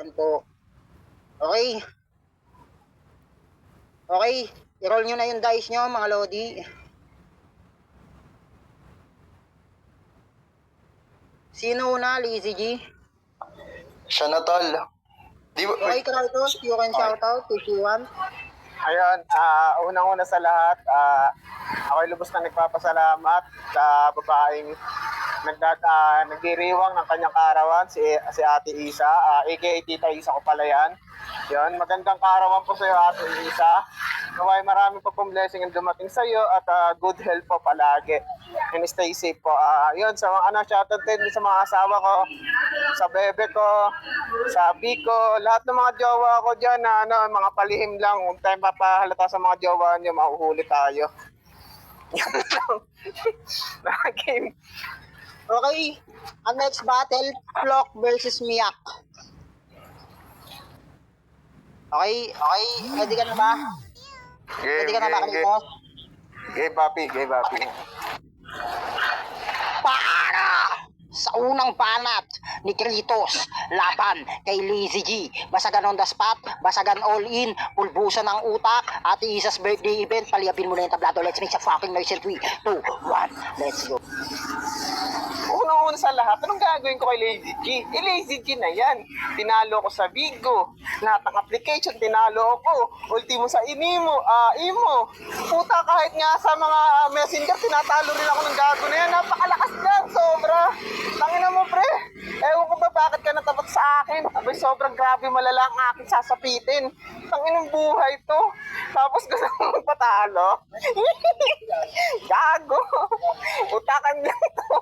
Ayan po. Okay. Okay. I-roll nyo na yung dice nyo, mga Lodi. Sino una, Lizzy G? Siya na, tol. Okay, Kratos, you can shout out if you want. Ayun, unang-una sa lahat, ako'y lubos na nagpapasalamat sa babaeng nagdiriwang ng kanyang kaarawan, si Ate Isa, aka Tita Isa ko pala yan. Yun, magandang kaarawan po sa iyo, Ate Isa. Naway marami po pong blessing ang dumating sa iyo at good health po palagi. And stay safe po. Yun, sa mga shoutout din sa mga asawa ko, sa bebe ko, sa Biko, lahat ng mga jowa ko dyan na mga palihim lang. Huwag tayong papahalata sa mga jowa nyo, mauhuli tayo. Yan lang. Game. Okay, ang next battle, Flock versus Miak. Okay, ready ka na ba? Ready ka na ba, Kratos? Game, papi, Para sa unang banat ni Kratos laban kay Lizzy G. Basagan on the spot, basagan all in, pulbusan ng utak, Ate Isa's birthday event, paliyapin mo na yung tablado. Let's make a fucking noise in 3, 2, 1, let's go. Una sa lahat, anong gagawin ko kay Lazy G? Lazy G na yan. Tinalo ko sa Bigo. Lahat ng application, tinalo ko. Ultimo sa Imo. Puta, kahit nga sa mga messenger, tinatalo rin ako ng gago na yan. Napakalakas yan, sobra. Tangina mo, pre. Ewan ko ba bakit ka natapat sa akin? Abay, sobrang grabe malala ang aking sasapitin. Tanginang buhay to. Tapos gusto mo magpatalo? Gago. Utakan lang to.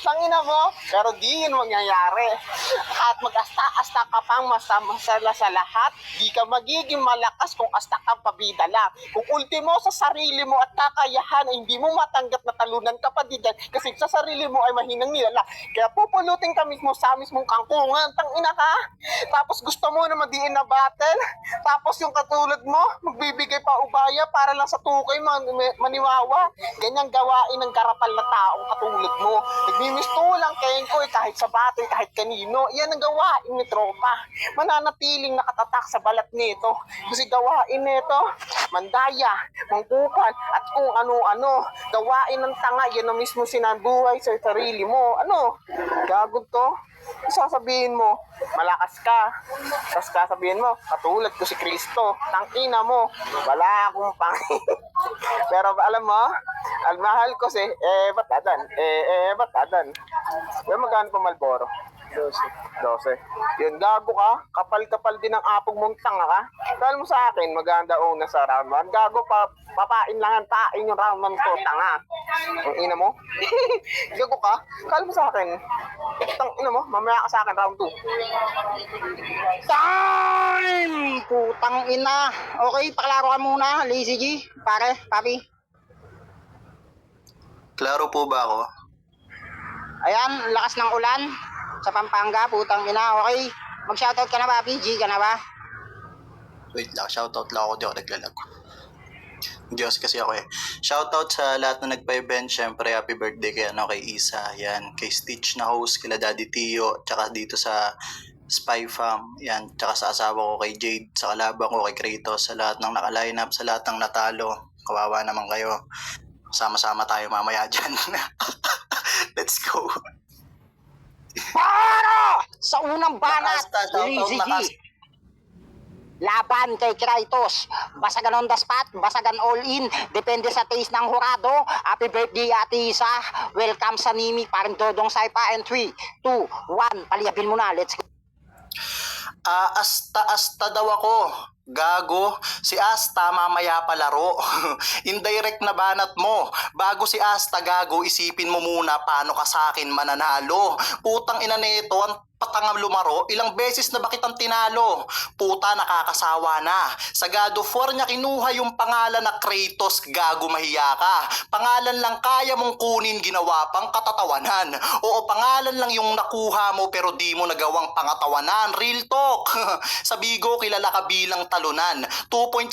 Tangina mo. Pero di yun mangyayari. At mag-asta-asta ka pang masala sa lahat, di ka magiging malakas kung asta kang pabida lang. Kung ultimo sa sarili mo at kakayahan ay hindi mo matanggap na talunan ka pa diyan kasi sa sarili mo ay mahinang nilala. Kaya pupulutin ka mismo sa mismong kangkungan. Tangina ka. Tapos gusto mo na madiin na battle. Tapos yung katulad mo, magbibigay pa ubaya para lang sa tukay maniwawa. Ganyang gawain ng karapal na taong katulad mo. Nagmimisto lang kayo ko kahit sa battle, kahit kanino. Yan ang gawain ni tropa. Mananatiling nakatatak sa balat nito. Kasi gawain nito, mandaya, mangkukan, at kung ano-ano. Gawain ng tanga, yan ang mismo sinabuhay sa sarili mo. Ano? Gagod to? Sasabihin mo, malakas ka. Tapos sasabihin mo, katulad ko si Kristo. Tangina mo, wala akong Pero alam mo, ang mahal ko si Batadan. Batadan. Pero magkano pa Malboro? 12. Yun, gago ka. Kapal-kapal din ang apog mong tanga ka. Dahil mo sa akin, maganda una sa round 1. Gago pa, papain lang ang tain yung round 1 ko, tanga. Ang ina mo? Gago ka. Kala mo sa akin, ina mo, mamaya ka sa akin round 2. Time! Putang ina. Okay, paklaro ka muna, Lizzy G. Pare, papi. Klaro po ba ako? Ayan, lakas ng ulan sa Pampanga, putang ina. Okay, mag-shoutout ka na, papi. G ka na ba? Wait lang, shoutout lang ako, di ako naglalag. Diyos kasi ako eh. Shoutout sa lahat na nagpa-event. Syempre, happy birthday kay Isa. Yan, kay Stitch na host, kila Daddy Tio, tsaka dito sa Spy Fam. Yan, tsaka sa asawa ko kay Jade, sa kalaban ko kay Kratos, sa lahat ng naka-line up, sa lahat ng natalo. Kawawa naman kayo. Sama-sama tayo mamaya dyan. Let's go. Para sa unang banat ni Lizzy G. Laban kay Kratos. Basagan on the spot, basagan all in. Depende sa taste ng hurado. Happy birthday, Ate Isa. Welcome sa Nimi, parang Dodong Saipa. And 3, 2, 1. Paliyapin mo na. Let's go. Asta daw ako. Gago, si Asta mamaya palaro. Indirect na banat mo. Bago si Asta gago, isipin mo muna paano ka sa akin mananalo. Putang ina nito, ang patangam lumaro, ilang beses na ba kitang tinalo? Puta, nakakasawa na. Sa God of War niya kinuha yung pangalan na Kratos, gago mahiya ka. Pangalan lang kaya mong kunin, ginawa pang katatawanan. Oo, pangalan lang yung nakuha mo pero di mo nagawang pangatawanan. Real talk. Sa Bigo, kilala ka bilang talunan. 2.0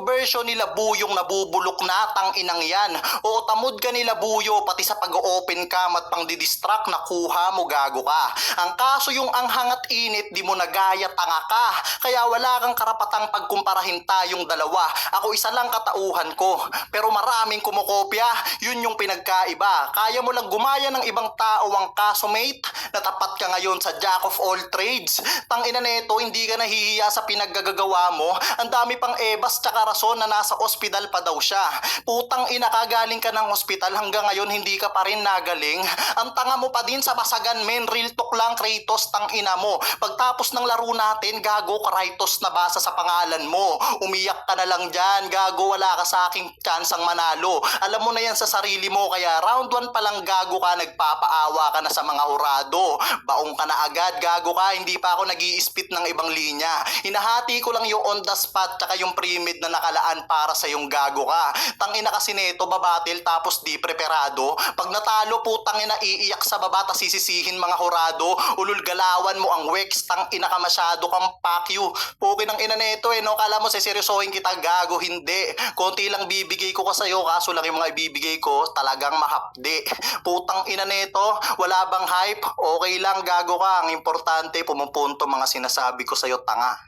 version nila Buyong nabubulok na, tang inang yan. Oo, tamod ka nila Buyo, pati sa pag-open cam at pang didistract, nakuha mo, gago ka. Ang kaso Kaso yung anghang at init, di mo nagaya, tanga ka. Kaya wala kang karapatang pagkumparahin tayong dalawa. Ako isa lang katauhan ko, pero maraming kumokopya. Yun yung pinagkaiba. Kaya mo lang gumaya ng ibang tao ang kaso mate, natapat ka ngayon sa jack of all trades. Tangina neto, hindi ka nahihiya sa pinaggagawa mo. Ang dami pang ebas tsaka rason na nasa ospital pa daw siya. Putang ina ka, galing ka ng ospital hanggang ngayon hindi ka pa rin nagaling. Ang tanga mo pa din sa basagan men, real talk lang Kratos, tang ina mo. Pagtapos ng laro natin, gago, Kratos na basa sa pangalan mo. Umiyak ka na lang dyan, gago, wala ka sa aking chansang manalo. Alam mo na yan sa sarili mo, kaya round 1 pa lang gago ka, nagpapaawa ka na sa mga hurado. Baong ka na agad, gago ka, hindi pa ako nag-i-spit ng ibang linya. Hinahati ko lang yung on the spot tsaka yung pre-mid na nakalaan para sa yung gago ka. Tangina kasi neto, babatil tapos di preparado. Pag natalo, putang ina, iiyak sa baba tas sisisihin mga hurado. Ulul galawan mo ang wex, tangina ka masyado kang pakyu. Pukin ang ina neto no, kala mo seseryosohin kita, gago, hindi. Konti lang bibigay ko sa'yo, kaso lang yung mga ibibigay ko talagang mahapde. Putang ina neto, wala bang hype? Okay lang, gago ka. Ang importante, pumupunto mga sinasabi ko sa'yo, tanga.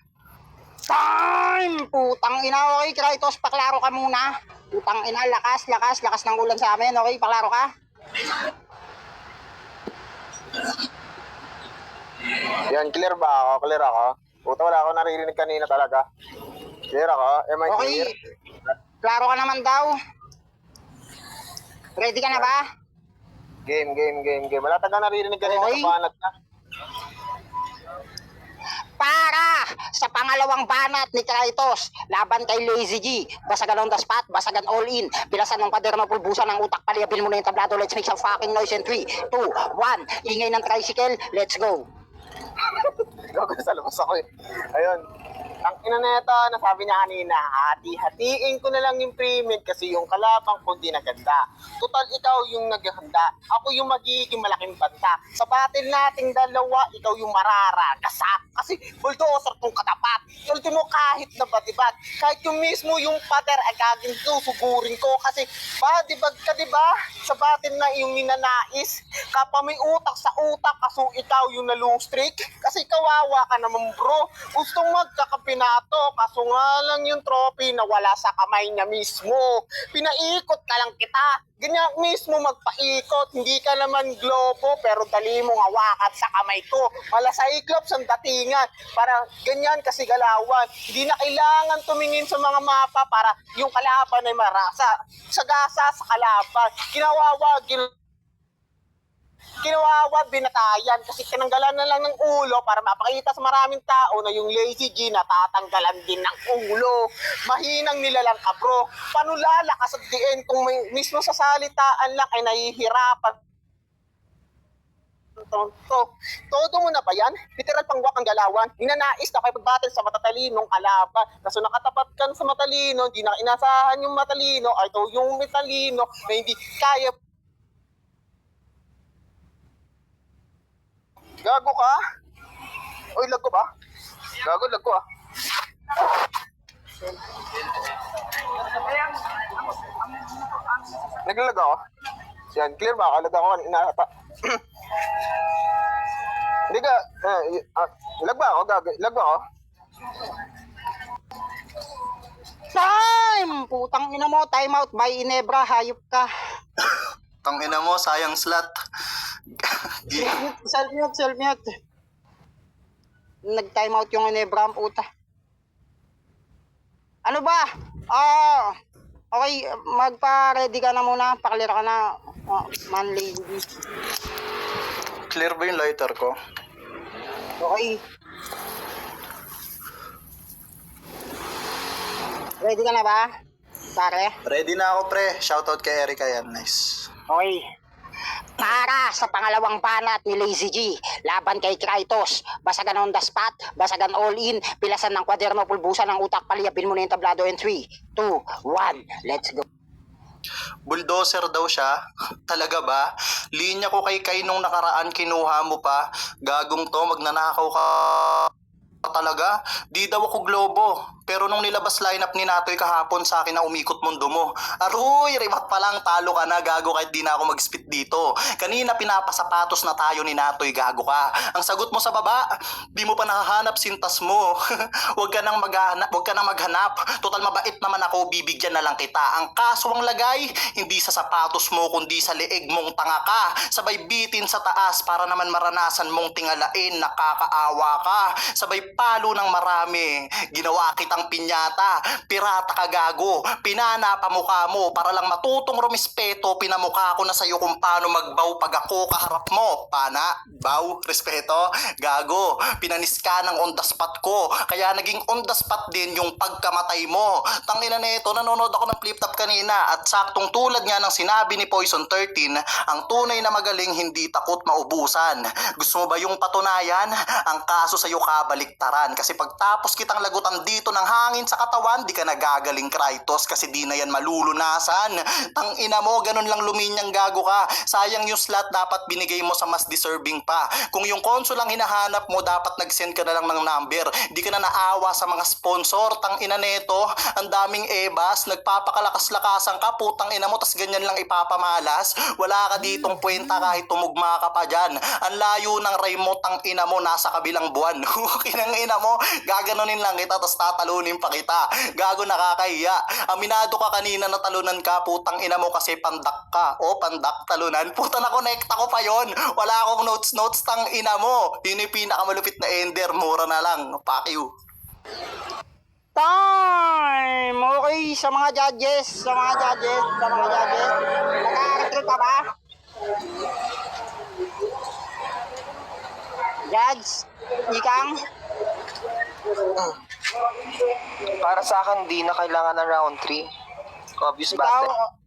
Time! Putang ina, okay, Kratos, paklaro ka muna. Putang ina, lakas ng ulan sa amin, okay, paklaro ka. Yan, clear ba ako? Clear ako? Puta, wala ako naririnig kanina talaga. Clear ako? Am I Okay, clear? klaro ka naman daw. Ready ka na ba? Game. Wala taga naririnig kanina Okay. sa banat na. Para sa pangalawang banat ni Kratos laban kay Lazy G, basagan on the spot, basagan all in, bilasan ng pader, mapulbusan ng utak, paliabil mo na yung tablado. Let's make some fucking noise in 3, 2, 1. Ingay ng tricycle, let's go. Gago, sa labas ako eh. Ayun. Ang ina neta, nasabi niya kanina, hati-hatiin ko na lang yung premium kasi yung kalabang ko di naganda. Total, ikaw yung naghahanda. Ako yung magiging malaking banta. Sa battle nating dalawa, ikaw yung mararagasa. Kasi bulldozer tong katapat. Ultimo kahit na batibag. Kahit yung mismo yung pader ay gagawin ko, sugurin ko. Kasi batibag ka, diba? Sa battle na yung ninanais. Kapag may utak sa utak, kaso ikaw yung na-lose streak. Kasi kawawa ka naman bro. Gustong magkakapinato, kaso nga lang yung trophy na wala sa kamay niya mismo. Pinaikot ka lang kita. Ganyan mismo magpaikot, hindi ka naman globo, pero dali mong hawakan sa kamay ko. Mala sa Cyclops ang datingan, para ganyan kasi galawan. Hindi na kailangan tumingin sa mga mapa para yung kalaban ay marasa. Sagasa sa kalaban, Kinawawa, binatayan kasi tinanggalan na lang ng ulo para mapakita sa maraming tao na yung Lazy G natatanggalan din ng ulo. Mahinang nilalang ka bro. Paano lalakas at diin kung may, mismo sa salitaan lang ay nahihirapan? Todo mo na ba yan? Literal pangwak ang galawan. Ninanais na kayo pagbattle sa matatalinong kalaban. Kaso nakatapat ka sa matalino, hindi na inasahan yung matalino, ay ito yung matalino na hindi kaya. Gago ka? Oy, lag ko ba? Gago, lag ko ah. Naglalag ako? Yan, clear ba? Kalag ako kanina ata. Hindi ka, lag ba ako? Gago, lag ba ako? Time! Putang ina mo, time out by Inebra, hayop ka. Tang ina mo, sayang slot. Self-mute. Nag-time out yung Inebra, ang puta. Ano ba? Okay, magpa-ready ka na muna. Paklir ka na, man Lazy G. Clear ba yung lighter ko? Okay. Ready ka na ba, pare? Ready na ako pre, shoutout kay Erika yan, nice. Okay. Para sa pangalawang banat ni Lazy G, laban kay Kratos, basagan on the spot, basagan all in, pilasan ng kwaderno, pulbusan ng utak, paliapin mo na yung tablado in 3, 2, 1, let's go. Bulldozer daw siya? Talaga ba? Linya ko kay nung nakaraan, kinuha mo pa. Gagong to, magnanakaw ka talaga. Di daw ako globo. Pero nung nilabas lineup ni Natoy kahapon sa akin na umikot mundo mo, aroy, rimat pa lang, talo ka na, gago, kahit di na ako mag-spit dito. Kanina pinapasapatos na tayo ni Natoy, gago ka. Ang sagot mo sa baba, di mo pa nakahanap sintas mo. Huwag ka nang maghanap. Total mabait naman ako, bibigyan na lang kita. Ang kaso ang lagay, hindi sa sapatos mo kundi sa leeg mong tanga ka. Sabay bitin sa taas para naman maranasan mong tingalain, nakakaawa ka. Sabay palo ng marami, ginawa kitang pinyata. Pirata ka, gago, pinana pa mukha mo para lang matutong rumispeto. Pinamukha ko na sa'yo kung paano magbaw pag ako kaharap mo. Pana, baw, respeto, gago, pinanis ka ng on the spot ko, kaya naging on the spot din yung pagkamatay mo. Tangina nito, nanonood ako ng flip top kanina at saktong tulad nga ng sinabi ni Poison 13, ang tunay na magaling hindi takot maubusan. Gusto mo ba yung patunayan? Ang kaso sa'yo kabaliktaran, kasi pagtapos kitang lagutan dito ng hangin sa katawan, di ka nagagaling Kratos kasi di na yan malulunasan. Tangina mo, ganun lang luminyang, gago ka. Sayang yung slot, dapat binigay mo sa mas deserving pa. Kung yung console lang hinahanap mo, dapat nag-send ka na lang ng number. Di ka na naawa sa mga sponsor. Tangina neto, ang daming ebas, nagpapakalakas-lakasan ka, putang ina mo, tas ganyan lang ipapamalas. Wala ka ditong kwenta kahit tumugma ka pa dyan. Ang layo ng ray mo, tangina mo, nasa kabilang buwan. Kinang ina mo, gaganunin lang kita, tas tatalunin pa kita. Gago, nakakahiya. Aminado ka kanina na talunan ka, putang ina mo, kasi pandak ka. O, pandak, talunan. Puta, na-connecta ko pa yon. Wala akong notes, tang ina mo. Yun yung pinakamalupit na ender, mura na lang. Fuck you. Time! Okay, sa mga judges. Nag-aaral pa ba? Judge, Ikang, Para sa akin, di na kailangan ng round 3. Obvious ikaw, battle.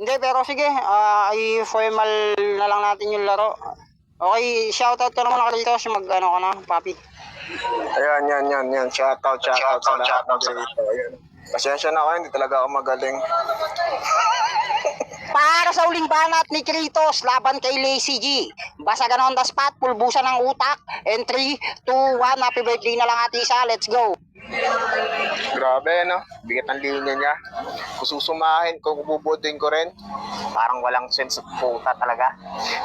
hindi, pero sige, i-formal na lang natin yung laro. Okay, shoutout ka naman dito, mag-ano ka na, papi. Ayan. Shoutout sa lahat ng dito. Ayan. Pasensya na ako, hindi talaga ako magaling. Para sa uling banat ni Kritos laban kay Lazy G. Basagan on the spot, pulbusan ng utak. And 3, 2, 1, happy birthday na lang Ate Isa, let's go. Grabe, no? Bigat ang linya niya. Kung susumahin, kung bubudin ko rin, parang walang sense of puta talaga.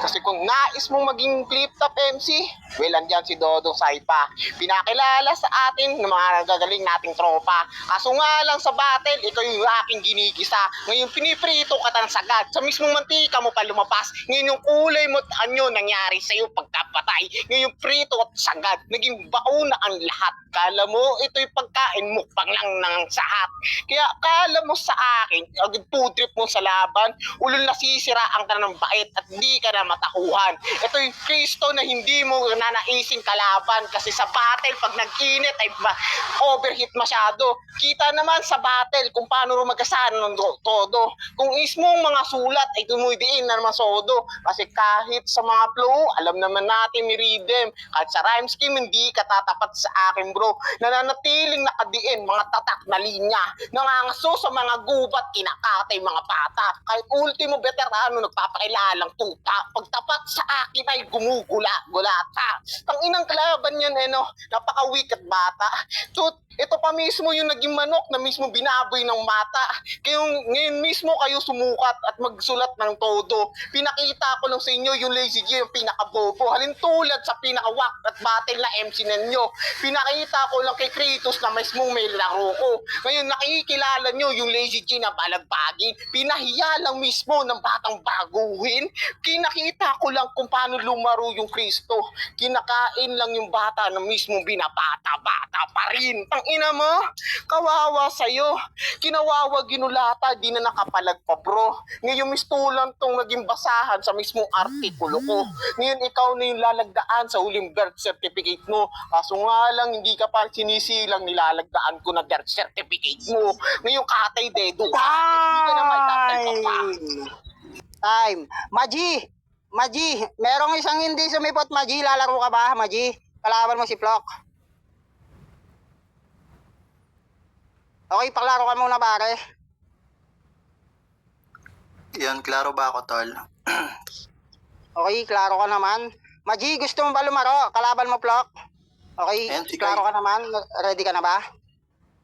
Kasi kung nais mong maging flip top MC, well, andyan si Dodong Saipa. Pinakilala sa atin ng mga nagagaling nating tropa. Kaso nga lang sa battle, ikaw yung aking ginigisa. Ngayon piniprito ka ng sagad. Sa mismong mantika mo pa lumabas. Ngayon yung kulay mo at anyo nangyari sa'yo pagkapatay. Ngayon prito at sagad. Naging bauna ang lahat. Kala mo, ito'y pagkain mukbang lang ng sahat. Kaya kala mo sa akin, agad food trip mo sa laban, ulol nasisiraan ka ng bait at di ka na matakuhan. Ito'y Kristo na hindi mo nanaising kalaban kasi sa battle, pag nag-init ay overheat masyado. Kita naman sa battle kung paano rumagasan ng todo. Kung ismong mga sulat ay dumudiin na naman sodo. Kasi kahit sa mga flow, alam naman natin ni Rhythm. Kahit sa rhyme scheme, hindi ka tatapat sa akin bro. Nananatiling nakadiin mga tatak na linya. Nangangaso sa mga gubat, kinakatay mga pata. Kahit ultimo veterano nagpapakilalang tuta. Pagtapat sa akin ay gumugula-gulata. Ang inang kalaban yan napaka-weak at bata. Ito pa mismo yung naging manok na mismo binaboy ng mata. Kaya ngayon mismo kayo sumukat at magsulat ng todo. Pinakita ko lang sa inyo yung Lazy G, yung pinakabobo. Halintulad sa pinakawak at battle na MC ninyo. Pinakita ko lang kay Kratos na mismo may laro ko. Ngayon nakikilala nyo yung Lazy G na balagbagin. Pinahiya lang mismo ng batang baguhin. Kinakita ko lang kung paano lumaro yung Kristo. Kinakain lang yung bata na mismo binabata-bata pa rin. Ang ina mo, kawawa sa'yo. Kinawawa ginulata, di na nakapalag pa bro. Ngayon mistulang tong naging basahan sa mismong artikulo ko. Ngayon ikaw na yung lalagdaan sa huling birth certificate mo. Kaso nga lang, hindi ka pa sinisilang nilalagdaan ko na birth certificate mo. Ngayon katay dedo. Hindi ka na may tatay pa pa. Time. Maji, merong isang hindi sumipot, Maji. Lalaro ka ba, Maji? Kalaban mo si Flock. Okay, paklaro ka muna, pare. Yan, klaro ba ako, tol? Okay, klaro ka naman. Maji, gusto mo ba lumaro? Kalaban mo, Flock? Okay, Ayan, sige. klaro ka naman. Ready ka na ba?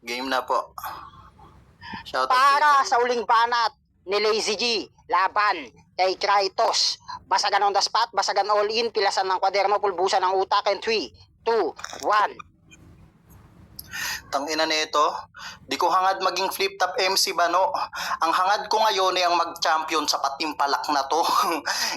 Game na po. Shoutout Para kay sa uling banat ni Lazy G, laban kay Kratos. Basagan on the spot, basagan all in, pilasan ng kwaderno, pulbusan ng utak, and 3, 2, 1. Tangina nito, di ko hangad maging flip top MC ba no? Ang hangad ko ngayon ay ang mag-champion sa patimpalak na to.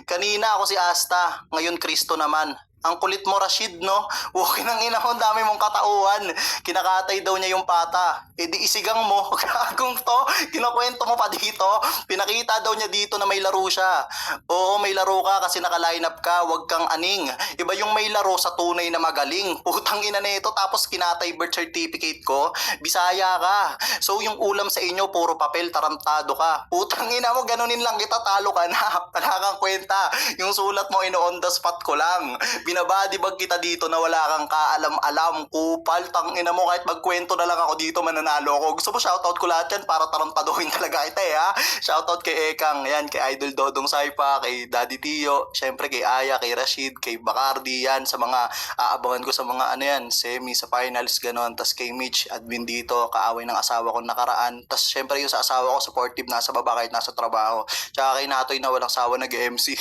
Kanina ako si Asta, ngayon Kristo naman. Ang kulit mo Rashid no? Okay nang ina mo, dami mong katauhan. Kinakatay daw niya yung pata. E di isigang mo, kagong to, kinukwento mo pa dito. Pinakita daw niya dito na may laro siya. Oo, may laro ka kasi naka-line up ka, wag kang aning. Iba yung may laro sa tunay na magaling. Putang ina nito, tapos kinatay birth certificate ko. Bisaya ka. So yung ulam sa inyo, puro papel, tarantado ka. Putang ina mo, ganunin lang kita, talo ka na. Wala kang kwenta. Yung sulat mo, on the spot ko lang. Binabadibag kita dito na wala kang kaalam-alam, kupal, tangina mo, kahit magkwento na lang ako dito, mananalo ako. Gusto mo shoutout ko lahat yan para tarantaduhin talaga kita ha. Shoutout kay Ekang, yan, kay Idol Dodong Saipa, kay Daddy Tio, syempre kay Aya, kay Rashid, kay Bacardi, yan, sa mga aabangan ko sa mga ano yan, semi, sa finals, ganon. Tas kay Mitch, admin dito, kaaway ng asawa ko nakaraan. Tas syempre yung sa asawa ko, supportive, nasa baba kahit nasa trabaho. Tsaka kay Natoy na walang sawa nag-MC.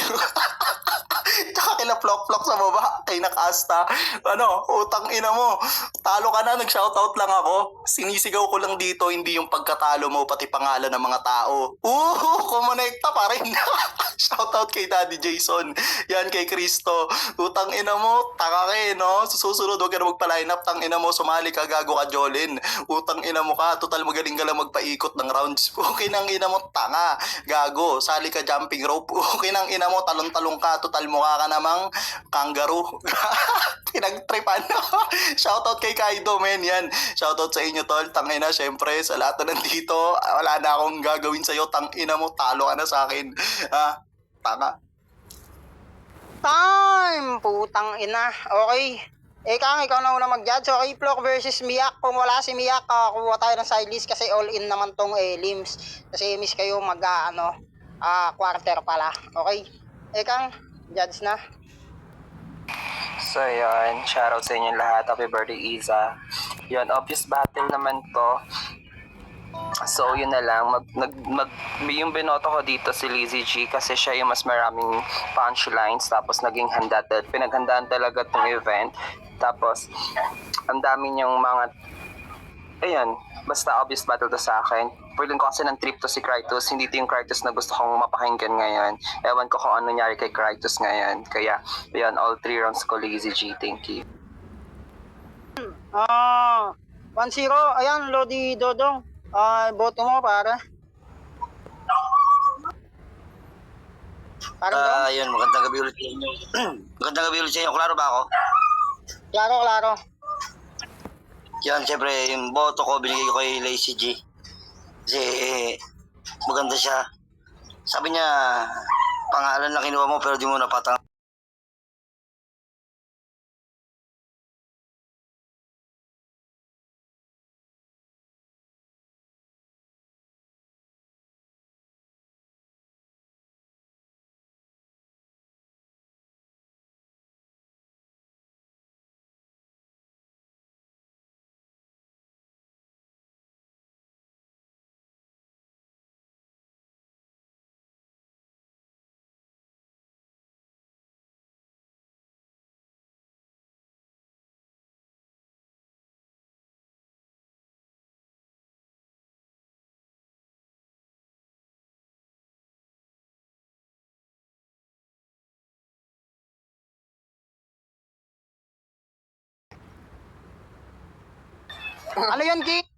Tsaka kila Flok-Flok sa baba, kay Nakasta. Ano, utang ina mo. Talo ka na, nag-shoutout lang ako. Sinisigaw ko lang dito, hindi yung pagkatalo mo, pati pangalan ng mga tao. Kumonekta pa rin. Shoutout kay Daddy Jason. Yan kay Kristo. Utang ina mo, taka ka no? Susunod, huwag ka na magpa-line up. Tang ina mo, sumali ka, gago ka, Jolin. Utang ina mo ka, total magaling ka lang magpaikot ng rounds. Okay nang ina mo, tanga. Gago, sali ka jumping rope. Okay nang ina mo, talong-talong ka, total mukha ka namang kangaroo. Pinagtripan. Shoutout kay Kaido, men. Yan. Shoutout sa inyo, tol. Tangina, syempre, sa lahat na nandito, wala na akong gagawin sa'yo. Tangina mo, talo ka na sa akin. Tanga. Time! Putang ina. Okay. Kang, ikaw na una mag-judge. Okay, Flok versus Miak. Kung wala si Miak, kuha tayo ng side list kasi all in naman tong Lims. Kasi miss kayo quarter pala. Okay. Kang, judge na. So yun, shoutout sa inyo lahat. Happy birthday, Isa. Yun, obvious battle naman to. So yun na lang, yung binoto ko dito si Lizzy G kasi siya yung mas maraming punchlines, tapos naging pinaghandaan talaga tong event. Tapos ang dami niyang mga, ayun, basta obvious battle to sa akin. Pwedeng ko kasi ng trip to si Kratos, hindi to yung Kratos na gusto kong mapakinggan ngayon. Ewan ko kung ano nangyari kay Kratos ngayon. Kaya, yun, all 3 rounds ko Lizzy G. Thank you. 1-0. Ayan, Lodi Dodong. Boto mo, para. Parang Yun, magandang gabi ulit sa inyo. Magandang gabi ulit sa inyo. Klaro ba ako? Klaro. Yan, siyempre, yung boto ko, binigay ko kay Lazy G. Kasi, maganda siya. Sabi niya, pangalan na kinuha mo pero di mo napatang. ano yun, G?